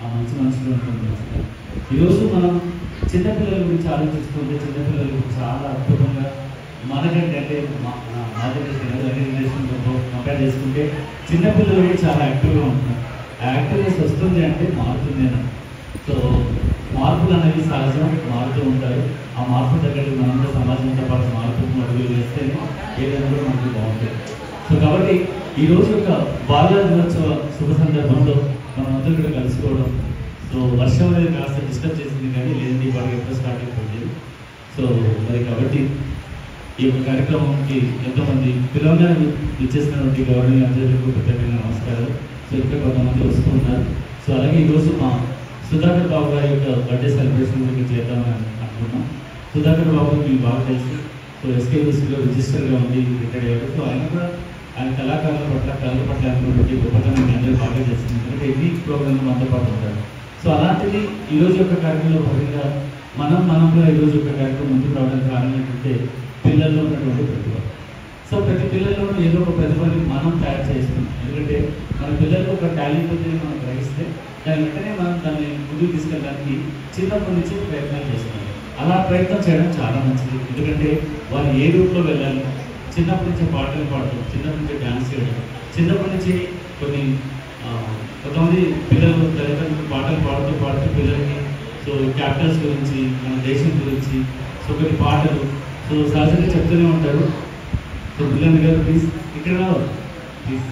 ఆ మంచి మనుషులు ఉంటుంది. ఈరోజు మనం చిన్నపిల్లల గురించి ఆలోచిస్తుంటే చిన్నపిల్లల గురించి చాలా అద్భుతంగా మనకంటే అంటే మా జనరేషన్తో కంపేర్ చేసుకుంటే చిన్నపిల్లలు కూడా చాలా యాక్టివ్గా ఉంటున్నారు. ఆ యాక్టివ్నెస్ వస్తుంది అంటే మారుతుందేనా. సో మార్పులు అనేవి సహజం, మారుతూ ఉంటారు. ఆ మార్పు తగ్గట్టు మనందరూ సమాజంతో పాటు మార్పు అడుగులు వేస్తేనే ఏదైనా కూడా మనకి బాగుంటుంది. సో కాబట్టి ఈరోజు ఒక బాల దినోత్సవ శుభ సందర్భంలో మనం అందరూ కూడా కలుసుకోవడం. సో వర్షం అనేది కాస్త డిస్టర్బ్ చేసింది కానీ లేదంటే ఇవాళ ఎప్పుడు స్టార్ట్ అయిపోయింది. సో మరి కాబట్టి ఈ యొక్క కార్యక్రమంకి ఎంతోమంది పిల్లలుగా ఇచ్చేసినటువంటి గవర్నమెంట్ అందరికీ ప్రత్యేకంగా నమస్కారాలు. సో ఇక్కడ కొంతమంది వస్తూ ఉన్నారు. సో అలాగే ఈరోజు మా సుధాకర్ బాబు గారి యొక్క బర్త్డే సెలబ్రేషన్ గురించి చేద్దామని అనుకున్నాం. సుధాకర్ బాబు మీకు బాగా తెలుసు. సో ఎస్కేబీసీలో రిజిస్టర్గా ఉండి రిటైర్ అయ్యారు. సో ఆయన కూడా ఆయన కళాకారుల పట్ల కళల పట్ల అనుకున్నటువంటి గొప్పతనం మీ అందరూ బాగా చేస్తుంది. ఎందుకంటే ఎన్ని ప్రోగ్రాంలు మనతో పాటు ఉంటారు. సో అలాంటిది ఈరోజు యొక్క కార్యక్రమంలో భాగంగా మనం కూడా ఈరోజు యొక్క కార్యక్రమం ముందుకు రావడానికి కారణం ఏంటంటే పిల్లల్లో ఉన్నటువంటి ప్రతిభ. సో ప్రతి పిల్లల్లోనూ ఏదో ఒక ప్రతిభని మనం తయారు చేసుకున్నాం. ఎందుకంటే మన పిల్లలకు ఒక టాలెంట్ ఉందని మనం గ్రహిస్తే దాని వెంటనే మనం దాన్ని ముందుకు తీసుకెళ్ళడానికి చిన్నప్పటి నుంచి ప్రయత్నాలు చేస్తున్నాం. అలా ప్రయత్నం చేయడం చాలా మంచిది. ఎందుకంటే వాళ్ళు ఏ రూట్లో వెళ్ళాలి, చిన్నప్పటి నుంచి పాటలు పాడటం, చిన్నప్పటి నుంచి డ్యాన్స్ చేయడం, చిన్నప్పటి నుంచి కొంతమంది పిల్లలు తల్లిదండ్రులు పాటలు పాడుతూ పిల్లలకి సో క్యాపిటల్స్ గురించి, మన దేశం గురించి సో కొన్ని పాటలు సో సహజంగా చెప్తూనే ఉంటారు. సో పిల్లలు గారు ప్లీజ్ ఇక్కడ రావాలి ప్లీజ్.